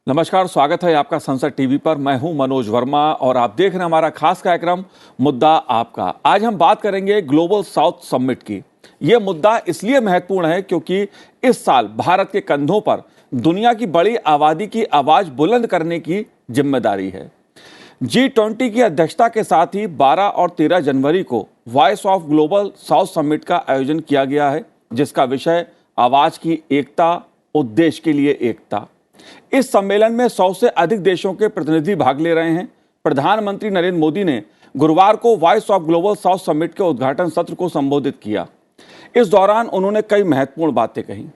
नमस्कार, स्वागत है आपका संसद टीवी पर। मैं हूं मनोज वर्मा और आप देख रहे हैं हमारा खास कार्यक्रम मुद्दा आपका। आज हम बात करेंगे ग्लोबल साउथ समिट की। यह मुद्दा इसलिए महत्वपूर्ण है क्योंकि इस साल भारत के कंधों पर दुनिया की बड़ी आबादी की आवाज बुलंद करने की जिम्मेदारी है। G20 की अध्यक्षता के साथ ही 12 और 13 जनवरी को voice of global south summit का आयोजन किया गया है, जिसका विषय आवाज की एकता, उद्देश्य के लिए एकता। इस सम्मेलन में 100 से अधिक देशों के प्रतिनिधि भाग ले रहे हैं। प्रधानमंत्री नरेंद्र मोदी ने गुरुवार को voice of global south summit के उद्घाटन सत्र को संबोधित किया। इस दौरान उन्होंने कई महत्वपूर्ण बातें कही।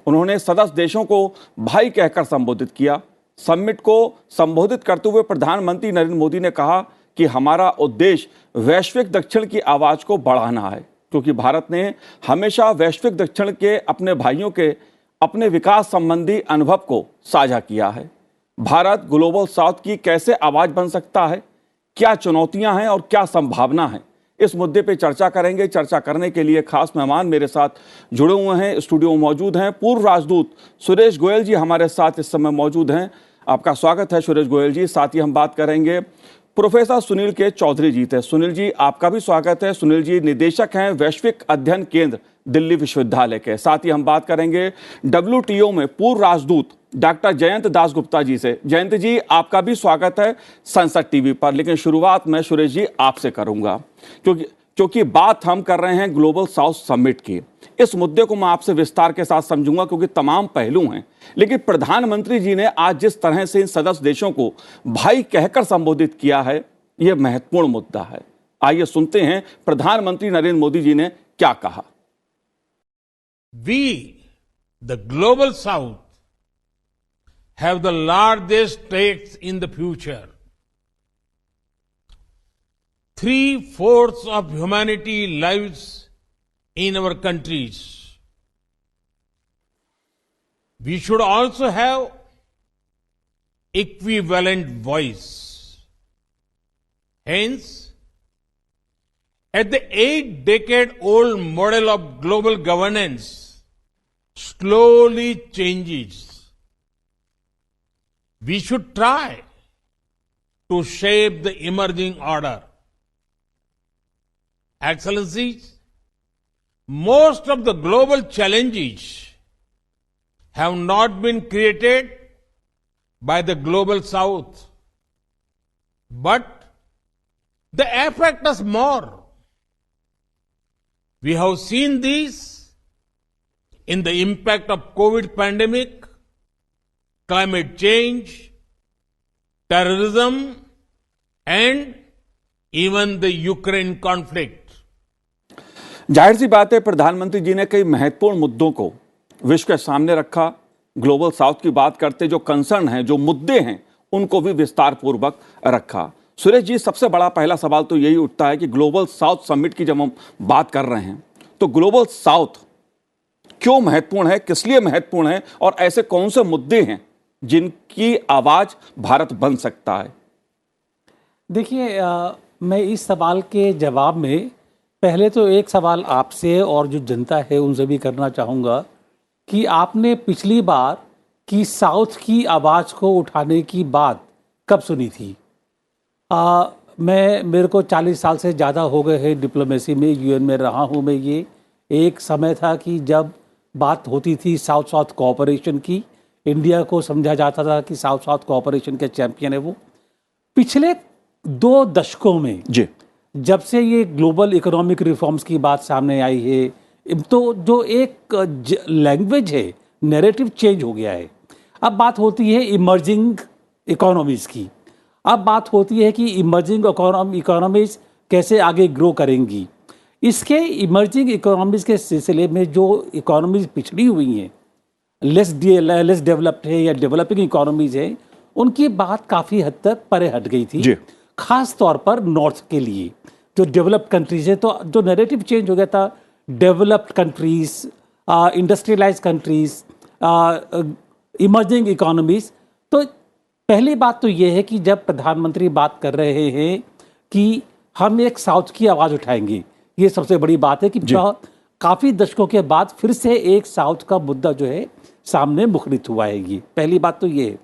उन्होंने सदस्य देशों को भाई कहकर संबोधित किया। समिट को संबोधित करते हुए प्रधानमंत्री नरेंद्र मोदी ने कहा कि हमारा उद्देश्य वैश्विक दक्षिण की आवाज को बढ़ाना है, क्योंकि भारत ने हमेशा वैश्विक दक्षिण के अपने भाइयों के अपने विकास संबंधी अनुभव को साझा किया है। भारत ग्लोबल साउथ की कैसे आवाज बन सकता है, क्या चुनौतियां हैं और क्या संभावना है, इस मुद्दे पे चर्चा करेंगे। चर्चा करने के लिए खास मेहमान मेरे साथ जुड़े हुए हैं, स्टूडियो में मौजूद हैं। पूर्व राजदूत सुरेश गोयल जी हमारे साथ इस समय मौजूद हैं। आपका स्वागत है सुरेश गोयल जी। साथ ही हम बात करेंगे प्रोफेसर सुनील के चौधरी जी थे। सुनील जी, आपका भी स्वागत है। सुनील जी निदेशक हैं वैश्विक अध्ययन केंद्र दिल्ली विश्वविद्यालय के। साथ ही हम बात करेंगे WTO में पूर्व राजदूत डॉक्टर जयंत दासगुप्ता जी से। जयंत जी, आपका भी स्वागत है संसद टीवी पर। लेकिन शुरुआत मैं सुरेश जी आपसे करूंगा, क्योंकि बात हम कर रहे हैं ग्लोबल साउथ समिट की। इस मुद्दे को मैं आपसे विस्तार के साथ समझूंगा क्योंकि तमाम पहलू हैं। लेकिन प्रधानमंत्री जी ने आज जिस तरह से इन सदस्य देशों को भाई कहकर संबोधित किया है, यह महत्वपूर्ण मुद्दा है। आइए सुनते हैं प्रधानमंत्री नरेंद्र मोदी जी ने क्या कहा। We, the global south, have the largest stakes in the future. 3/4 of humanity lives in our countries. We should also have equivalent voice. Hence, at the 8-decade-old model of global governance slowly changes, we should try to shape the emerging order. Excellencies, most of the global challenges have not been created by the global south, but they affect us more. We have seen this in the impact of COVID pandemic, climate change, terrorism, and even the Ukraine conflict. जाहिर सी बात है, प्रधानमंत्री जी ने कई महत्वपूर्ण मुद्दों को विश्व के सामने रखा। ग्लोबल साउथ की बात करते जो कंसर्न हैं, जो मुद्दे हैं, उनको भी विस्तार पूर्वक रखा। सुरेश जी, सबसे बड़ा पहला सवाल तो यही उठता है कि ग्लोबल साउथ समिट की जब हम बात कर रहे हैं तो ग्लोबल साउथ क्यों महत्वपूर्ण है, किस लिए महत्वपूर्ण है और ऐसे कौन से मुद्दे हैं जिनकी आवाज भारत बन सकता है? देखिए, मैं इस सवाल के जवाब में पहले तो एक सवाल आपसे और जो जनता है उनसे भी करना चाहूँगा कि आपने पिछली बार कि साउथ की आवाज़ को उठाने की बात कब सुनी थी? मेरे को 40 साल से ज़्यादा हो गए हैं डिप्लोमेसी में, UN में रहा हूँ मैं। ये एक समय था कि जब बात होती थी साउथ साउथ कोऑपरेशन की, इंडिया को समझा जाता था कि साउथ साउथ कोऑपरेशन के चैंपियन है वो। पिछले 2 दशकों में जी, जब से ये ग्लोबल इकोनॉमिक रिफॉर्म्स की बात सामने आई है, तो जो एक लैंग्वेज है, नैरेटिव चेंज हो गया है। अब बात होती है इमर्जिंग इकोनॉमीज़ की। अब बात होती है कि इमर्जिंग इकोनॉमीज़ कैसे आगे ग्रो करेंगी। इसके इमर्जिंग इकोनॉमीज़ के सिलसिले में जो इकोनॉमीज़ पिछड़ी हुई हैं, लेस डेवलप्ड है या डेवलपिंग इकोनॉमीज़ है, उनकी बात काफ़ी हद तक परे हट गई थी। खास तौर पर नॉर्थ के लिए जो डेवलप्ड कंट्रीज है, तो जो नैरेटिव चेंज हो गया था, developed countries, industrialise countries, emerging economies. तो पहली बात तो ये है कि जब प्रधानमंत्री बात कर रहे हैं कि हम एक साउथ की आवाज़ उठाएंगे, ये सबसे बड़ी बात है कि काफ़ी दशकों के बाद फिर से एक साउथ का मुद्दा जो है सामने मुखरित हुआ है। ये पहली बात तो ये है।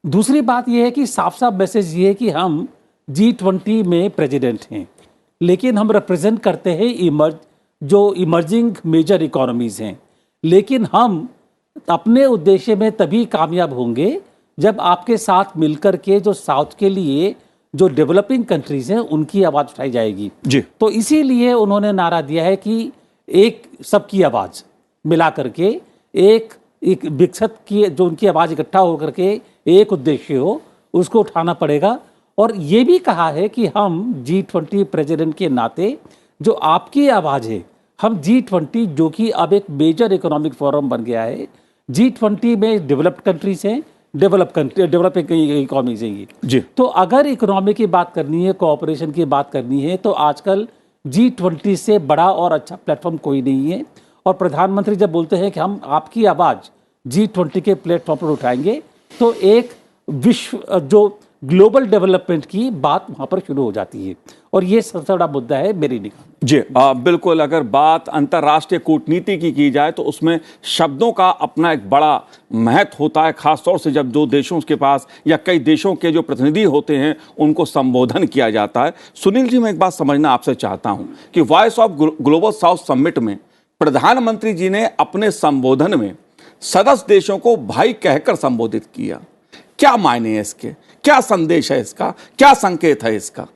दूसरी बात यह है कि साफ साफ मैसेज ये है कि हम G20 में प्रेसिडेंट हैं, लेकिन हम रिप्रेजेंट करते हैं इमर्जिंग मेजर इकोनॉमीज हैं। लेकिन हम अपने उद्देश्य में तभी कामयाब होंगे जब आपके साथ मिलकर के जो साउथ के लिए जो डेवलपिंग कंट्रीज हैं उनकी आवाज़ उठाई जाएगी जी। तो इसीलिए उन्होंने नारा दिया है कि एक सबकी आवाज़ मिला करके एक विकसित की जो उनकी आवाज़ इकट्ठा होकर के एक उद्देश्य हो उसको उठाना पड़ेगा। और ये भी कहा है कि हम G20 प्रेसिडेंट के नाते जो आपकी आवाज़ है, हम G20 जो कि अब एक मेजर इकोनॉमिक फोरम बन गया है, G20 में डेवलप्ड कंट्रीज हैं, डेवलपिंग इकोनॉमीज हैं ये जी। तो अगर इकोनॉमी की बात करनी है, कोऑपरेशन की बात करनी है, तो आजकल G20 से बड़ा और अच्छा प्लेटफॉर्म कोई नहीं है। और प्रधानमंत्री जब बोलते हैं कि हम आपकी आवाज़ G20 के प्लेटफॉर्म पर उठाएंगे तो एक विश्व जो ग्लोबल डेवलपमेंट की बात वहाँ पर शुरू हो जाती है और ये सबसे बड़ा मुद्दा है मेरी निगाह में। जी बिल्कुल। अगर बात अंतर्राष्ट्रीय कूटनीति की जाए तो उसमें शब्दों का अपना एक बड़ा महत्व होता है, खासतौर से जब दो देशों के पास या कई देशों के जो प्रतिनिधि होते हैं उनको संबोधन किया जाता है। सुनील जी, मैं एक बात समझना आपसे चाहता हूं कि voice of global south summit में प्रधानमंत्री जी ने अपने संबोधन में सदस्य देशों को भाई कहकर संबोधित किया। क्या मायने है इसके, क्या संदेश है इसका, क्या संकेत है इसका?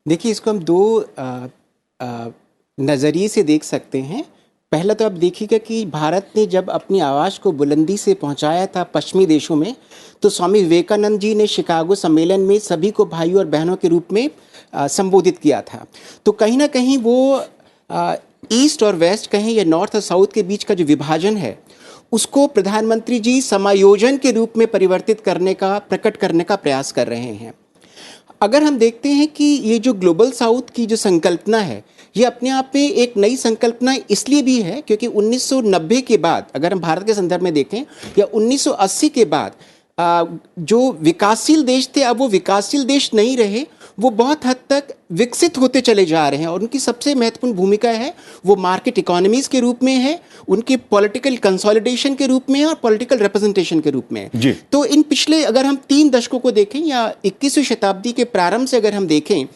देखिए, इसको हम दो नज़रिए से देख सकते हैं। पहला तो आप देखिएगा कि भारत ने जब अपनी आवाज़ को बुलंदी से पहुंचाया था पश्चिमी देशों में, तो स्वामी विवेकानंद जी ने शिकागो सम्मेलन में सभी को भाई और बहनों के रूप में संबोधित किया था। तो कहीं ना कहीं वो ईस्ट और वेस्ट कहें या नॉर्थ और साउथ के बीच का जो विभाजन है उसको प्रधानमंत्री जी समायोजन के रूप में परिवर्तित करने का, प्रकट करने का प्रयास कर रहे हैं। अगर हम देखते हैं कि ये जो ग्लोबल साउथ की जो संकल्पना है, ये अपने आप में एक नई संकल्पना इसलिए भी है क्योंकि 1990 के बाद, अगर हम भारत के संदर्भ में देखें, या 1980 के बाद जो विकासशील देश थे अब वो विकासशील देश नहीं रहे, वो बहुत हद तक विकसित होते चले जा रहे हैं। और उनकी सबसे महत्वपूर्ण भूमिका है वो मार्केट इकोनॉमीज के रूप में है, उनके पॉलिटिकल कंसोलिडेशन के रूप में है और पॉलिटिकल रिप्रेजेंटेशन के रूप में है। तो इन पिछले अगर हम 3 दशकों को देखें या 21वीं शताब्दी के प्रारंभ से अगर हम देखें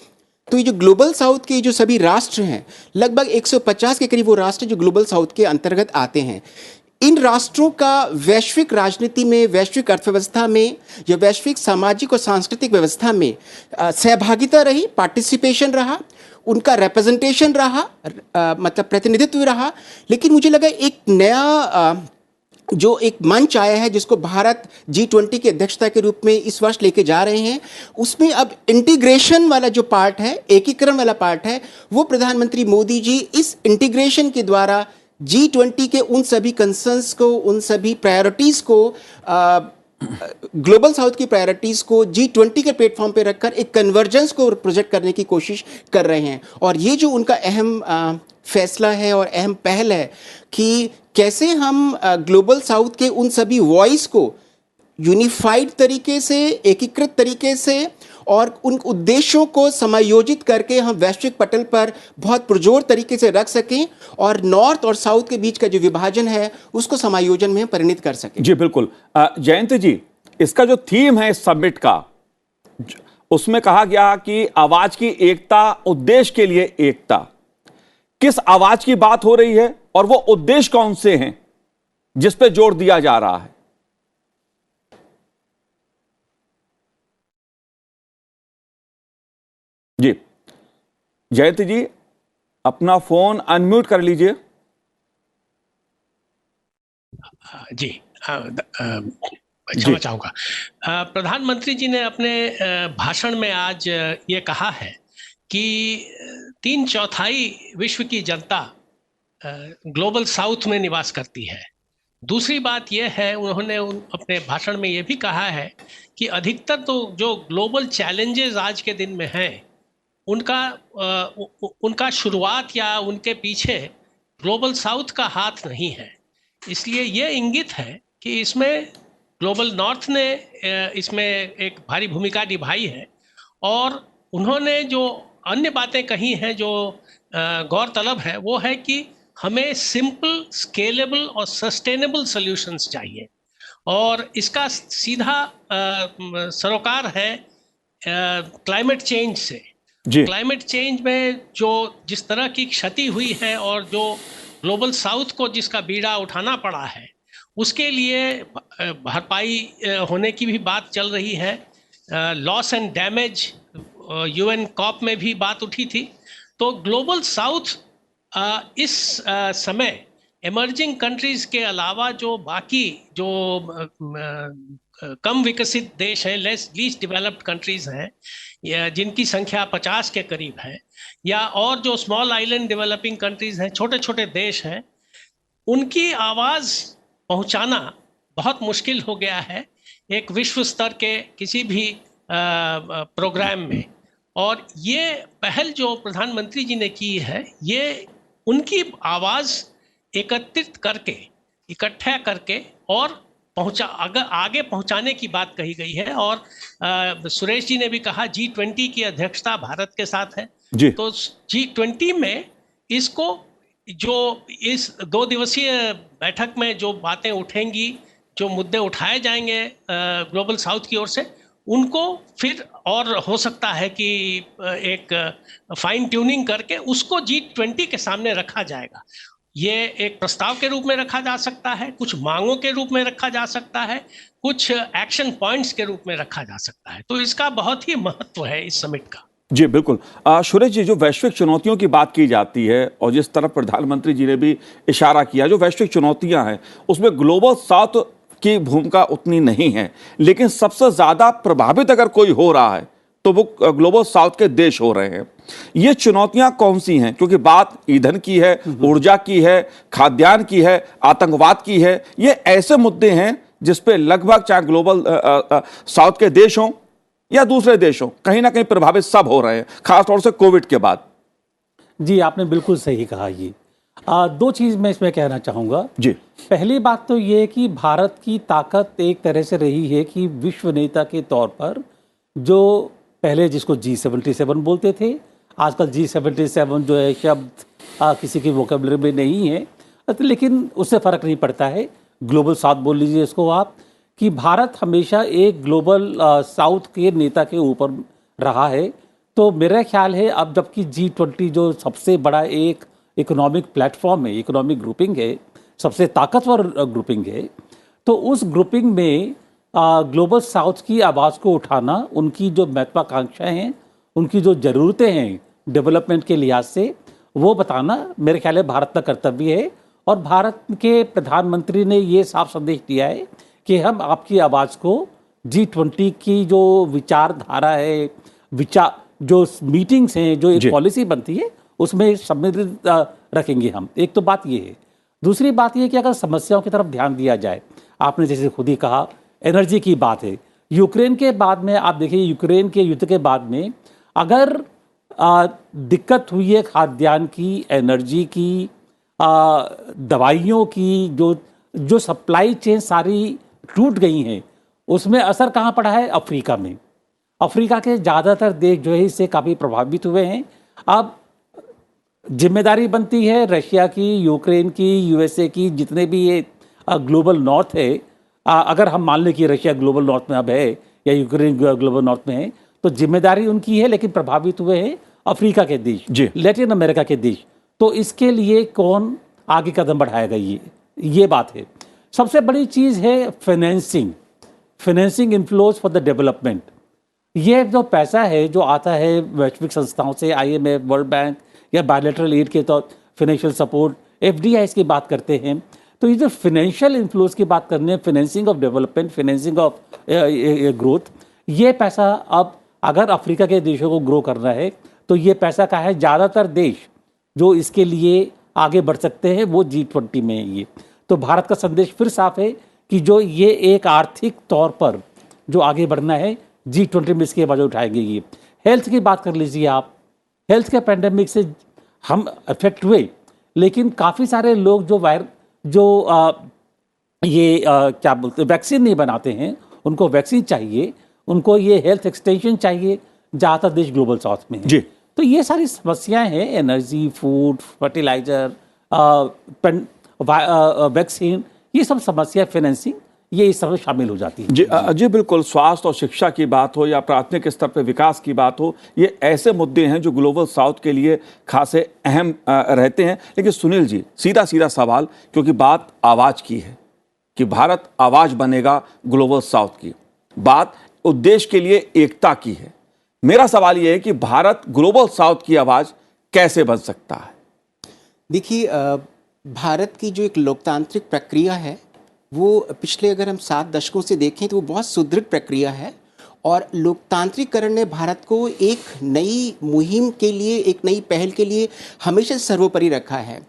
तो ये जो ग्लोबल साउथ के जो सभी राष्ट्र हैं, लगभग 150 के करीब वो राष्ट्र जो ग्लोबल साउथ के अंतर्गत आते हैं, इन राष्ट्रों का वैश्विक राजनीति में, वैश्विक अर्थव्यवस्था में या वैश्विक सामाजिक और सांस्कृतिक व्यवस्था में सहभागिता रही, पार्टिसिपेशन रहा, उनका रिप्रेजेंटेशन रहा, मतलब प्रतिनिधित्व रहा। लेकिन मुझे लगा एक नया जो एक मंच आया है जिसको भारत G20 की अध्यक्षता के रूप में इस वर्ष लेके जा रहे हैं, उसमें अब इंटीग्रेशन वाला जो पार्ट है, एकीकरण वाला पार्ट है, वो प्रधानमंत्री मोदी जी इस इंटीग्रेशन के द्वारा G20 के उन सभी कंसर्न्स को, उन सभी प्रायोरिटीज़ को, ग्लोबल साउथ की प्रायोरिटीज़ को G20 के प्लेटफॉर्म पे रखकर एक कन्वर्जेंस को प्रोजेक्ट करने की कोशिश कर रहे हैं। और ये जो उनका अहम फैसला है और अहम पहल है कि कैसे हम ग्लोबल साउथ के उन सभी वॉइस को यूनिफाइड तरीके से, एकीकृत तरीके से और उन उद्देश्यों को समायोजित करके हम वैश्विक पटल पर बहुत पुरजोर तरीके से रख सकें और नॉर्थ और साउथ के बीच का जो विभाजन है उसको समायोजन में परिणित कर सकें। जी बिल्कुल। जयंत जी, इसका जो थीम है इस समिट का, उसमें कहा गया कि आवाज की एकता, उद्देश्य के लिए एकता। किस आवाज की बात हो रही है और वो उद्देश्य कौन से हैं जिस पे जोर दिया जा रहा है? जी जयंत जी, अपना फोन अनम्यूट कर लीजिए। जी क्षमा चाहूंगा। प्रधानमंत्री जी ने अपने भाषण में आज ये कहा है कि 3/4 विश्व की जनता ग्लोबल साउथ में निवास करती है। दूसरी बात यह है, उन्होंने अपने भाषण में ये भी कहा है कि अधिकतर तो जो ग्लोबल चैलेंजेस आज के दिन में हैं उनका शुरुआत या उनके पीछे ग्लोबल साउथ का हाथ नहीं है। इसलिए ये इंगित है कि इसमें ग्लोबल नॉर्थ ने इसमें एक भारी भूमिका निभाई है। और उन्होंने जो अन्य बातें कही हैं जो गौरतलब है, वो है कि हमें सिंपल, स्केलेबल और सस्टेनेबल सॉल्यूशंस चाहिए। और इसका सीधा सरोकार है क्लाइमेट चेंज से। जी क्लाइमेट चेंज में जो जिस तरह की क्षति हुई है और जो ग्लोबल साउथ को जिसका बीड़ा उठाना पड़ा है, उसके लिए भरपाई होने की भी बात चल रही है। Loss and damage UN COP में भी बात उठी थी। तो ग्लोबल साउथ इस समय इमर्जिंग कंट्रीज के अलावा जो बाकी जो कम विकसित देश हैं, लीस्ट डेवलप्ड कंट्रीज हैं, या जिनकी संख्या 50 के करीब है, या और जो स्मॉल आइलैंड डेवलपिंग कंट्रीज हैं, छोटे छोटे देश हैं, उनकी आवाज़ पहुंचाना बहुत मुश्किल हो गया है एक विश्व स्तर के किसी भी प्रोग्राम में। और ये पहल जो प्रधानमंत्री जी ने की है, ये उनकी आवाज़ एकत्रित करके, इकट्ठा करके और आगे पहुंचाने की बात कही गई है। और सुरेश जी ने भी कहा G20 की अध्यक्षता भारत के साथ है जी। तो G20 में इसको जो इस 2 दिवसीय बैठक में जो बातें उठेंगी, जो मुद्दे उठाए जाएंगे ग्लोबल साउथ की ओर से, उनको फिर और हो सकता है कि एक फाइन ट्यूनिंग करके उसको G20 के सामने रखा जाएगा। ये एक प्रस्ताव के रूप में रखा जा सकता है, कुछ मांगों के रूप में रखा जा सकता है, कुछ एक्शन पॉइंट्स के रूप में रखा जा सकता है। तो इसका बहुत ही महत्व है इस समिट का। जी बिल्कुल। सुरेश जी, जो वैश्विक चुनौतियों की बात की जाती है और जिस तरफ प्रधानमंत्री जी ने भी इशारा किया, जो वैश्विक चुनौतियां हैं उसमें ग्लोबल साउथ की भूमिका उतनी नहीं है, लेकिन सबसे ज्यादा प्रभावित अगर कोई हो रहा है तो वो ग्लोबल साउथ के देश हो रहे हैं। ये चुनौतियां कौन सी हैं? क्योंकि बात ईंधन की है, ऊर्जा की है, खाद्यान्न की है, आतंकवाद की है। ये ऐसे मुद्दे हैं जिसपे लगभग चाहे ग्लोबल साउथ के देश हों या दूसरे देश हों, कहीं ना कहीं प्रभावित सब हो रहे हैं, खासतौर से कोविड के बाद। जी, आपने बिल्कुल सही कहा। ये 2 चीज़ मैं इसमें कहना चाहूँगा। जी। पहली बात तो ये कि भारत की ताकत एक तरह से रही है कि विश्व नेता के तौर पर, जो पहले जिसको G77 बोलते थे, आजकल G77 जो है शब्द किसी की वोकेबलरी में नहीं है, लेकिन उससे फ़र्क नहीं पड़ता है। ग्लोबल साउथ बोल लीजिए इसको आप, कि भारत हमेशा एक ग्लोबल साउथ के नेता के ऊपर रहा है। तो मेरा ख्याल है अब जबकि G20 जो सबसे बड़ा एक इकोनॉमिक प्लेटफॉर्म है, इकोनॉमिक ग्रुपिंग है, सबसे ताकतवर ग्रुपिंग है, तो उस ग्रुपिंग में ग्लोबल साउथ की आवाज़ को उठाना, उनकी जो महत्वाकांक्षाएं हैं, उनकी जो ज़रूरतें हैं डेवलपमेंट के लिहाज से, वो बताना मेरे ख्याल है भारत का कर्तव्य है। और भारत के प्रधानमंत्री ने ये साफ संदेश दिया है कि हम आपकी आवाज़ को G20 की जो विचारधारा है, जो मीटिंग्स हैं, जो एक पॉलिसी बनती है, उसमें सम्मिलित रखेंगे हम। एक तो बात ये है। दूसरी बात ये कि अगर समस्याओं की तरफ ध्यान दिया जाए, आपने जैसे खुद ही कहा एनर्जी की बात है। यूक्रेन के बाद में आप देखिए, यूक्रेन के युद्ध के बाद में अगर दिक्कत हुई है खाद्यान्न की, एनर्जी की, दवाइयों की, जो सप्लाई चेन सारी टूट गई हैं, उसमें असर कहाँ पड़ा है? अफ्रीका में। अफ्रीका के ज़्यादातर देश जो है इससे काफ़ी प्रभावित हुए हैं। अब जिम्मेदारी बनती है रशिया की, यूक्रेन की, यूएसए की, जितने भी ये ग्लोबल नॉर्थ है, अगर हम मान लें कि रशिया ग्लोबल नॉर्थ में अब है या यूक्रेन ग्लोबल नॉर्थ में है, तो जिम्मेदारी उनकी है, लेकिन प्रभावित हुए हैं अफ्रीका के देश, लैटिन अमेरिका के देश। तो इसके लिए कौन आगे कदम बढ़ाएगा, ये बात है। सबसे बड़ी चीज़ है financing inflows for the development. ये जो पैसा है जो आता है वैश्विक संस्थाओं से, IMF, वर्ल्ड बैंक या बायलैटरल एड के तौर फाइनेंशियल सपोर्ट, FDIs की बात करते हैं, तो ये जो फाइनेंशियल इन्फ्लोज की बात करने, financing of development, financing of growth, ये पैसा अब अगर अफ्रीका के देशों को ग्रो करना है तो ये पैसा का है, ज़्यादातर देश जो इसके लिए आगे बढ़ सकते हैं वो G20 में है। ये तो भारत का संदेश फिर साफ है कि जो ये एक आर्थिक तौर पर जो आगे बढ़ना है, G20 में इसके बाजू उठाएंगे। ये हेल्थ की बात कर लीजिए आप, हेल्थ के पैंडेमिक से हम अफेक्ट हुए, लेकिन काफ़ी सारे लोग क्या बोलते हैं, वैक्सीन नहीं बनाते हैं, उनको वैक्सीन चाहिए, उनको ये हेल्थ एक्सटेंशन चाहिए, ज़्यादातर देश ग्लोबल साउथ में है। जी। तो ये सारी समस्याएं हैं, एनर्जी, फूड, फर्टिलाइजर, वैक्सीन, ये सब समस्या, फाइनेंसिंग, ये इस तरह शामिल हो जाती है। जी बिल्कुल, स्वास्थ्य और शिक्षा की बात हो या प्राथमिक स्तर पर विकास की बात हो, ये ऐसे मुद्दे हैं जो ग्लोबल साउथ के लिए खासे अहम रहते हैं। लेकिन सुनील जी, सीधा सीधा सवाल, क्योंकि बात आवाज की है कि भारत आवाज बनेगा ग्लोबल साउथ की, बात उद्देश्य के लिए एकता की है। मेरा सवाल यह है कि भारत ग्लोबल साउथ की आवाज कैसे बन सकता है? देखिए, भारत की जो एक लोकतांत्रिक प्रक्रिया है वो पिछले अगर हम 7 दशकों से देखें तो वो बहुत सुदृढ़ प्रक्रिया है, और लोकतांत्रिकरण ने भारत को एक नई मुहिम के लिए, एक नई पहल के लिए हमेशा सर्वोपरि रखा है।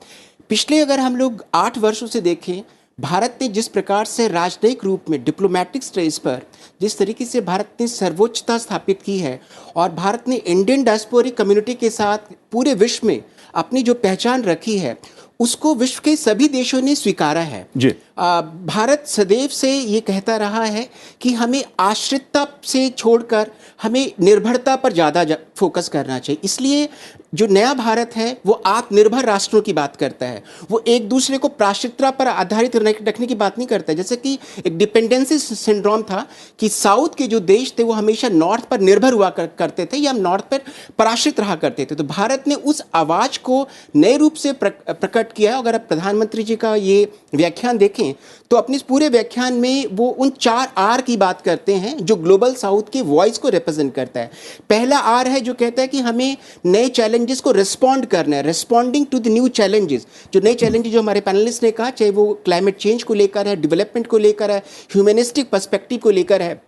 पिछले अगर हम लोग 8 वर्षों से देखें, भारत ने जिस प्रकार से राजनयिक रूप में, डिप्लोमेटिक स्टेज पर जिस तरीके से भारत ने सर्वोच्चता स्थापित की है, और भारत ने इंडियन डायस्पोरिक कम्युनिटी के साथ पूरे विश्व में अपनी जो पहचान रखी है, उसको विश्व के सभी देशों ने स्वीकारा है। जी। भारत सदैव से ये कहता रहा है कि हमें आश्रितता से छोड़कर हमें निर्भरता पर ज़्यादा फोकस करना चाहिए। इसलिए जो नया भारत है वो आत्मनिर्भर राष्ट्रों की बात करता है, वो एक दूसरे को प्राश्रितता पर आधारित रखने की बात नहीं करता है। जैसे कि एक डिपेंडेंसी सिंड्रोम था कि साउथ के जो देश थे वो हमेशा नॉर्थ पर निर्भर हुआ करते थे या नॉर्थ पर पराश्रित रहा करते थे। तो भारत ने उस आवाज़ को नए रूप से प्रकट किया। अगर आप प्रधानमंत्री जी का ये व्याख्यान देखें तो अपने इस पूरे व्याख्यान में वो उन 4 आर की बात करते हैं जो ग्लोबल साउथ के वॉइस को रिप्रेजेंट करता है। पहला आर है जो कहता है कि हमें नए चैलेंजेस को रिस्पॉन्ड करना है, responding to the new challenges. जो नए चैलेंजेस जो हमारे पैनलिस्ट ने कहा, चाहे वो क्लाइमेट चेंज को लेकर है, डेवलपमेंट को लेकर है, ह्यूमनिस्टिक पर्सपेक्टिव को लेकर है।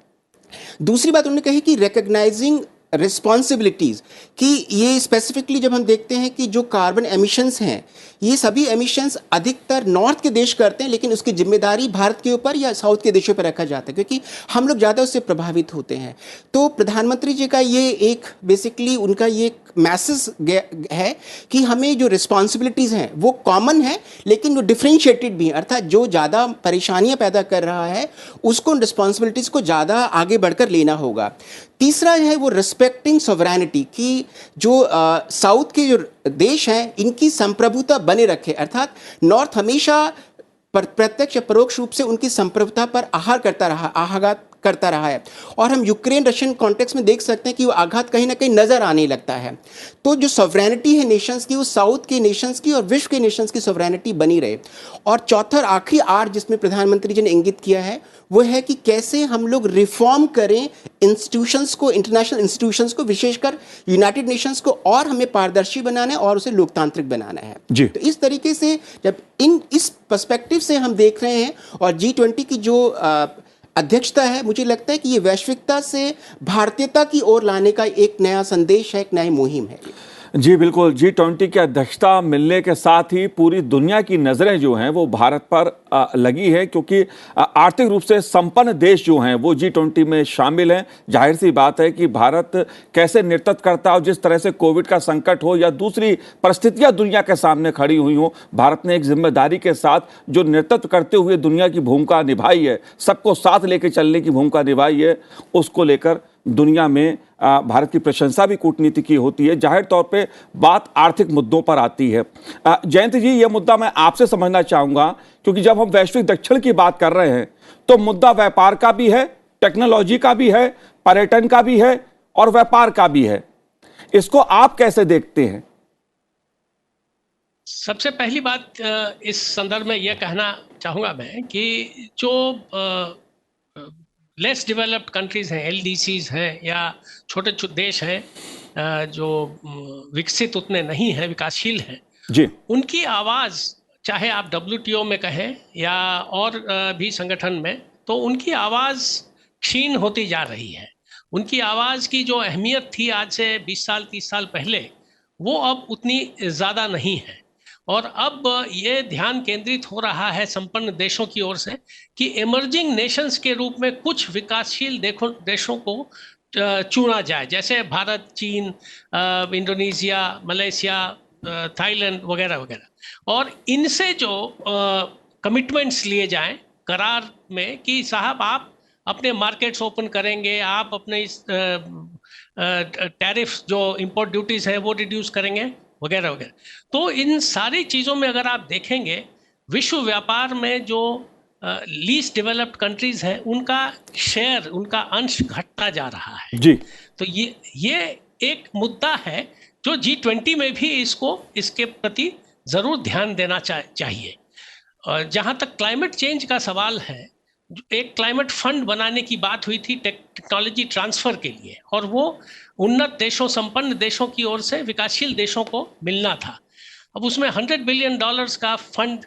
दूसरी बात उन्होंने कही कि रिकग्नाइजिंग रिस्पॉन्सिबिलिटीज़, कि ये स्पेसिफिकली जब हम देखते हैं कि जो कार्बन एमिशंस हैं, ये सभी एमिशंस अधिकतर नॉर्थ के देश करते हैं, लेकिन उसकी जिम्मेदारी भारत के ऊपर या साउथ के देशों पर रखा जाता है क्योंकि हम लोग ज़्यादा उससे प्रभावित होते हैं। तो प्रधानमंत्री जी का ये एक बेसिकली उनका ये मैसेज है कि हमें जो रिस्पॉन्सिबिलिटीज़ हैं वो कॉमन है, लेकिन वो डिफ्रेंशिएटेड भी हैं। अर्थात जो ज़्यादा परेशानियाँ पैदा कर रहा है उसको रिस्पॉन्सिबिलिटीज़ को ज़्यादा आगे बढ़कर लेना होगा। तीसरा है वो रिस्पेक्टिंग सॉवरेनिटी, कि जो साउथ के जो देश हैं इनकी संप्रभुता बने रखे। अर्थात नॉर्थ हमेशा प्रत्यक्ष या परोक्ष रूप से उनकी संप्रभुता पर आघात करता रहा है, और हम यूक्रेन रशियन कॉन्टेक्स्ट में देख सकते हैं कि वो आघात कहीं ना कहीं नजर आने लगता है। तो जो सॉवरेनिटी है नेशंस की, वो साउथ के नेशंस की और विश्व के नेशंस की सॉवरेनिटी बनी रहे। और चौथा और आखिरी आर जिसमें प्रधानमंत्री जी ने इंगित किया है वो है कि कैसे हम लोग रिफॉर्म करें इंस्टीट्यूशंस को, इंटरनेशनल इंस्टीट्यूशंस को, विशेषकर यूनाइटेड नेशंस को, और हमें पारदर्शी बनाना है और उसे लोकतांत्रिक बनाना है जी। तो इस तरीके से जब इस पर्सपेक्टिव से हम देख रहे हैं, और G20 की जो अध्यक्षता है, मुझे लगता है कि ये वैश्विकता से भारतीयता की ओर लाने का एक नया संदेश है, एक नई मुहिम है। जी बिल्कुल, G20 की अध्यक्षता मिलने के साथ ही पूरी दुनिया की नज़रें जो हैं वो भारत पर लगी है, क्योंकि आर्थिक रूप से संपन्न देश जो हैं वो G20 में शामिल हैं। जाहिर सी बात है कि भारत कैसे नेतृत्व करता हो, जिस तरह से कोविड का संकट हो या दूसरी परिस्थितियां दुनिया के सामने खड़ी हुई हो, भारत ने एक जिम्मेदारी के साथ जो नेतृत्व करते हुए दुनिया की भूमिका निभाई है, सबको साथ लेकर चलने की भूमिका निभाई है, उसको लेकर दुनिया में भारत की प्रशंसा भी कूटनीति की होती है। जाहिर तौर पे बात आर्थिक मुद्दों पर आती है। जयंत जी, ये मुद्दा मैं आपसे समझना चाहूंगा, क्योंकि जब हम वैश्विक दक्षिण की बात कर रहे हैं तो मुद्दा व्यापार का भी है, टेक्नोलॉजी का भी है, पर्यटन का भी है और व्यापार का भी है। इसको आप कैसे देखते हैं? सबसे पहली बात इस संदर्भ में यह कहना चाहूँगा मैं कि जो लेस डेवलप्ड कंट्रीज हैं, LDCs हैं, या छोटे छोटे देश हैं जो विकसित उतने नहीं हैं, विकासशील हैं जी, उनकी आवाज़, चाहे आप WTO में कहें या और भी संगठन में, तो उनकी आवाज़ क्षीण होती जा रही है। उनकी आवाज़ की जो अहमियत थी आज से 20 साल 30 साल पहले, वो अब उतनी ज़्यादा नहीं है। और अब ये ध्यान केंद्रित हो रहा है संपन्न देशों की ओर से कि इमर्जिंग नेशंस के रूप में कुछ विकासशील देशों को चुना जाए, जैसे भारत, चीन, इंडोनेशिया, मलेशिया, थाईलैंड वगैरह वगैरह। और इनसे जो कमिटमेंट्स लिए जाएं करार में कि साहब आप अपने मार्केट्स ओपन करेंगे, आप अपने इस टैरिफ्स जो इंपोर्ट ड्यूटीज़ हैं वो रिड्यूस करेंगे वगैरह वगैरह। तो इन सारी चीज़ों में अगर आप देखेंगे, विश्व व्यापार में जो लीस्ट डेवलप्ड कंट्रीज हैं उनका शेयर, उनका अंश घटता जा रहा है। जी। तो ये एक मुद्दा है जो G20 में भी इसके प्रति जरूर ध्यान देना चाहिए। और जहां तक क्लाइमेट चेंज का सवाल है, एक क्लाइमेट फंड बनाने की बात हुई थी टेक्नोलॉजी ट्रांसफर के लिए, और वो उन्नत देशों, संपन्न देशों की ओर से विकासशील देशों को मिलना था। अब उसमें $100 बिलियन का फंड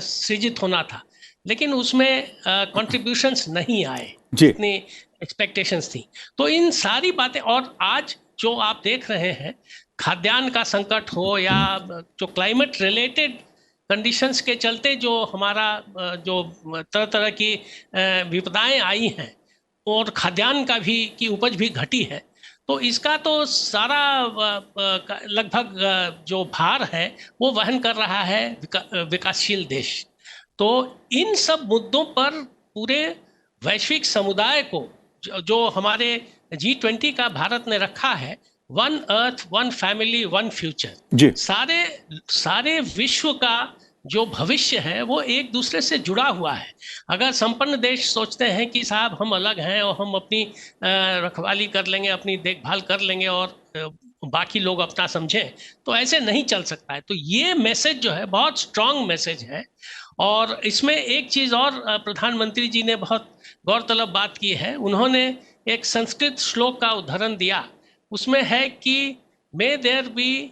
सृजित होना था, लेकिन उसमें कंट्रीब्यूशंस नहीं आए जितनी एक्सपेक्टेशंस थी। तो इन सारी बातें, और आज जो आप देख रहे हैं, खाद्यान्न का संकट हो या जो क्लाइमेट रिलेटेड कंडीशंस के चलते जो हमारा जो तरह तरह की विपदाएं आई हैं, और खाद्यान्न का भी की उपज भी घटी है, तो इसका तो सारा लगभग जो भार है वो वहन कर रहा है विकासशील देश। तो इन सब मुद्दों पर पूरे वैश्विक समुदाय को जो हमारे G20 का भारत ने रखा है, one earth, one family, one future, सारे विश्व का जो भविष्य है वो एक दूसरे से जुड़ा हुआ है। अगर संपन्न देश सोचते हैं कि साहब हम अलग हैं और हम अपनी रखवाली कर लेंगे, अपनी देखभाल कर लेंगे और बाकी लोग अपना समझें, तो ऐसे नहीं चल सकता है। तो ये मैसेज जो है बहुत स्ट्रांग मैसेज है। और इसमें एक चीज़ और प्रधानमंत्री जी ने बहुत गौरतलब बात की है। उन्होंने एक संस्कृत श्लोक का उदाहरण दिया, उसमें है कि may there be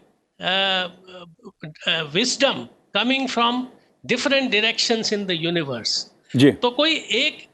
wisdom coming from different directions in the universe. तो कोई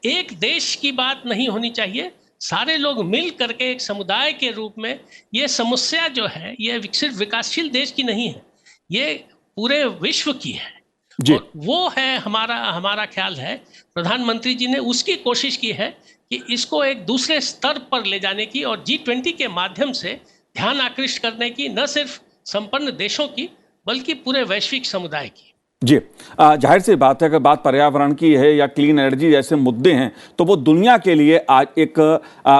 एक देश की बात नहीं होनी चाहिए, सारे लोग मिल करके एक समुदाय के रूप में, ये समस्या जो है ये सिर्फ विकासशील देश की नहीं है, ये पूरे विश्व की है। और वो है हमारा ख्याल है, प्रधानमंत्री जी ने उसकी कोशिश की है कि इसको एक दूसरे स्तर पर ले जाने की, और G20 के माध्यम से ध्यान आकृष्ट करने की, न सिर्फ संपन्न देशों की बल्कि पूरे वैश्विक समुदाय की। जी, जाहिर सी बात है, अगर बात पर्यावरण की है या क्लीन एनर्जी जैसे मुद्दे हैं तो वो दुनिया के लिए आज एक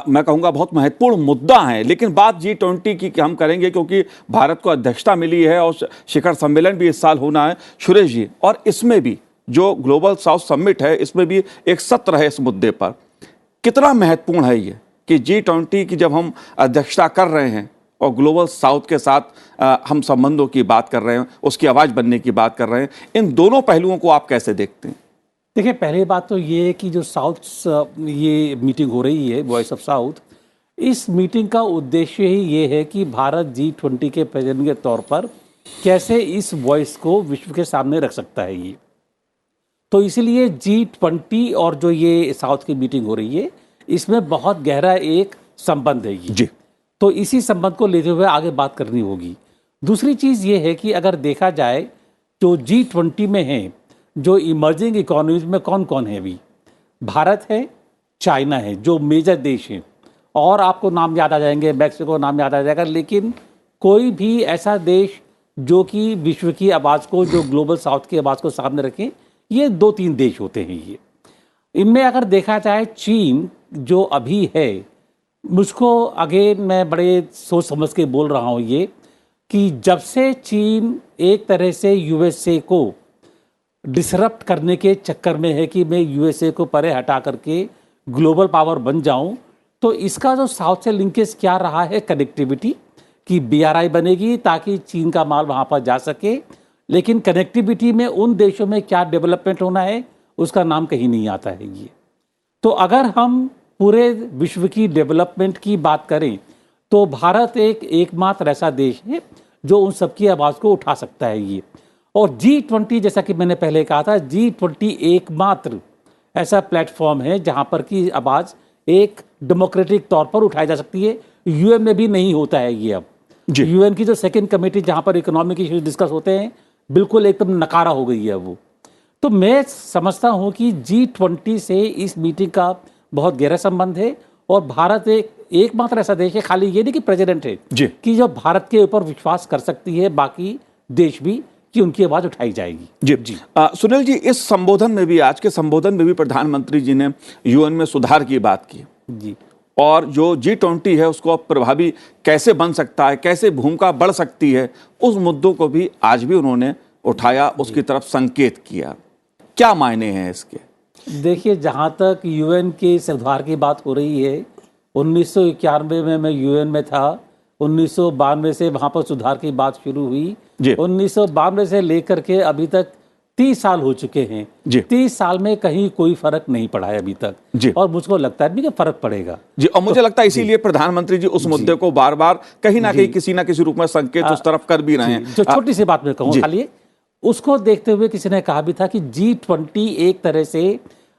मैं कहूँगा बहुत महत्वपूर्ण मुद्दा है। लेकिन बात G20 की हम करेंगे क्योंकि भारत को अध्यक्षता मिली है और शिखर सम्मेलन भी इस साल होना है, सुरेश जी, और इसमें भी जो ग्लोबल साउथ समिट है इसमें भी एक सत्र है इस मुद्दे पर। कितना महत्वपूर्ण है ये कि G20 की जब हम अध्यक्षता कर रहे हैं और ग्लोबल साउथ के साथ हम संबंधों की बात कर रहे हैं, उसकी आवाज़ बनने की बात कर रहे हैं, इन दोनों पहलुओं को आप कैसे देखते हैं? देखिए, पहली बात तो ये है कि जो ये मीटिंग हो रही है वॉइस ऑफ साउथ, इस मीटिंग का उद्देश्य ही ये है कि भारत G20 के प्रेसिडेंट के तौर पर कैसे इस वॉइस को विश्व के सामने रख सकता है। ये तो इसीलिए G20 और जो ये साउथ की मीटिंग हो रही है इसमें बहुत गहरा एक संबंध है ये। जी, तो इसी संबंध को लेते हुए आगे बात करनी होगी। दूसरी चीज़ ये है कि अगर देखा जाए तो G20 में है जो इमर्जिंग इकोनॉमीज में कौन कौन है अभी, भारत है, चाइना है जो मेजर देश हैं, और आपको नाम याद आ जाएंगे, मैक्सिको नाम याद आ जाएगा, लेकिन कोई भी ऐसा देश जो कि विश्व की आवाज़ को, जो ग्लोबल साउथ की आवाज़ को सामने रखें, ये 2-3 देश होते हैं ये। इनमें अगर देखा जाए चीन जो अभी है, मुझको अगेन मैं बड़े सोच समझ के बोल रहा हूँ ये, कि जब से चीन एक तरह से यूएसए को डिसरप्ट करने के चक्कर में है कि मैं यूएसए को परे हटा करके ग्लोबल पावर बन जाऊं, तो इसका जो साउथ से लिंकेज क्या रहा है, कनेक्टिविटी की BRI बनेगी ताकि चीन का माल वहाँ पर जा सके, लेकिन कनेक्टिविटी में उन देशों में क्या डेवलपमेंट होना है उसका नाम कहीं नहीं आता है ये। तो अगर हम पूरे विश्व की डेवलपमेंट की बात करें तो भारत एकमात्र ऐसा देश है जो उन सबकी आवाज़ को उठा सकता है ये। और G20 जैसा कि मैंने पहले कहा था, G20 एकमात्र ऐसा प्लेटफॉर्म है जहां पर की आवाज़ एक डेमोक्रेटिक तौर पर उठाई जा सकती है। UN में भी नहीं होता है ये अब। UN की जो सेकेंड कमेटी जहां पर इकोनॉमिक इश्यूज डिस्कस होते हैं, बिल्कुल एकदम नकारा हो गई है वो। तो मैं समझता हूं कि G20 से इस मीटिंग का बहुत गहरा संबंध है, और भारत एकमात्र ऐसा देश है, खाली ये नहीं कि प्रेसिडेंट है कि जो भारत के ऊपर विश्वास कर सकती है बाकी देश भी, कि उनकी आवाज उठाई जाएगी। जी। सुनील जी, इस संबोधन में भी, आज के संबोधन में भी प्रधानमंत्री जी ने UN में सुधार की बात की जी, और जो G20 है उसको प्रभावी कैसे बन सकता है, कैसे भूमिका बढ़ सकती है, उस मुद्दों को भी आज भी उन्होंने उठाया, उसकी तरफ संकेत किया। क्या मायने हैं इसके? देखिए, जहाँ तक यूएन के सुधार की बात हो रही है, 1991 में मैं यूएन में था। 1992 से वहाँ पर सुधार की बात शुरू हुई। जी। 1992 से लेकर के अभी तक 30 साल हो चुके हैं। जी। 30 साल में कहीं कोई फर्क नहीं पड़ा है अभी तक। जी। और मुझको लगता है भी कि फर्क पड़ेगा। जी, और मुझे लगता है इसीलिए प्रधानमंत्री जी उस मुद्दे को बार बार कहीं ना कहीं किसी ना किसी रूप में संकेत उस तरफ कर भी रहे हैं। जो छोटी सी बात मैं कहूँ खाली, उसको देखते हुए किसी ने कहा भी था कि G20 एक तरह से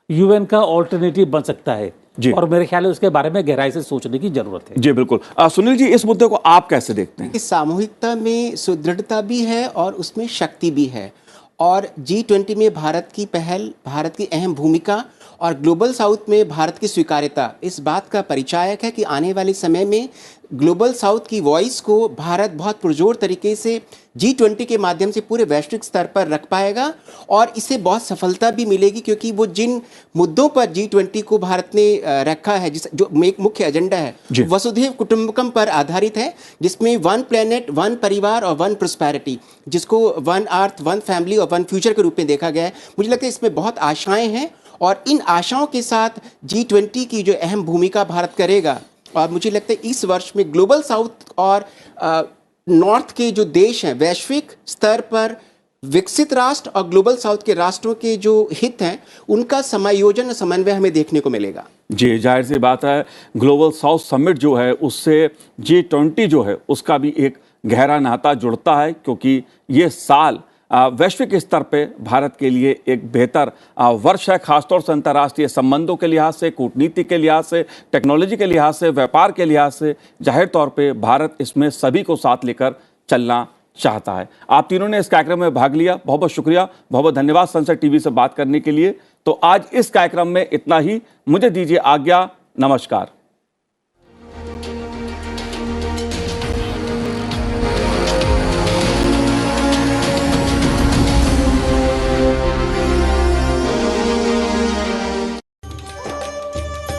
यूएन का ऑल्टरनेटिव बन सकता है। जी। और मेरे ख्याल है उसके बारे में गहराई से सोचने की जरूरत है। जी बिल्कुल। सुनील जी, इस मुद्दे को आप कैसे देखते हैं? इस सामूहिकता में सुदृढ़ता भी है और उसमें शक्ति भी है। और G20 में भारत की पहल, भारत की अहम भूमिका और ग्लोबल साउथ में भारत की स्वीकार्यता इस बात का परिचायक है कि आने वाले समय में ग्लोबल साउथ की वॉइस को भारत बहुत पुरजोर तरीके से G20 के माध्यम से पूरे वैश्विक स्तर पर रख पाएगा और इससे बहुत सफलता भी मिलेगी, क्योंकि वो जिन मुद्दों पर G20 को भारत ने रखा है, जो एक मुख्य एजेंडा है, वसुधैव कुटुंबकम पर आधारित है, जिसमें वन प्लेनेट, वन परिवार और वन प्रोस्पेरिटी, जिसको वन अर्थ, वन फैमिली और वन फ्यूचर के रूप में देखा गया है। मुझे लगता है इसमें बहुत आशाएं हैं और इन आशाओं के साथ G20 की जो अहम भूमिका भारत करेगा, और मुझे लगता है इस वर्ष में ग्लोबल साउथ और नॉर्थ के जो देश हैं, वैश्विक स्तर पर विकसित राष्ट्र और ग्लोबल साउथ के राष्ट्रों के जो हित हैं, उनका समायोजन और समन्वय हमें देखने को मिलेगा। जी, जाहिर सी बात है, ग्लोबल साउथ समिट जो है उससे G20 जो है उसका भी एक गहरा नाता जुड़ता है, क्योंकि ये साल वैश्विक स्तर पे भारत के लिए एक बेहतर वर्ष है, खासतौर से अंतर्राष्ट्रीय संबंधों के लिहाज से, कूटनीति के लिहाज से, टेक्नोलॉजी के लिहाज से, व्यापार के लिहाज से। जाहिर तौर पे भारत इसमें सभी को साथ लेकर चलना चाहता है। आप तीनों ने इस कार्यक्रम में भाग लिया, बहुत बहुत शुक्रिया, बहुत बहुत धन्यवाद सनसेट टीवी से बात करने के लिए। तो आज इस कार्यक्रम में इतना ही, मुझे दीजिए आज्ञा, नमस्कार।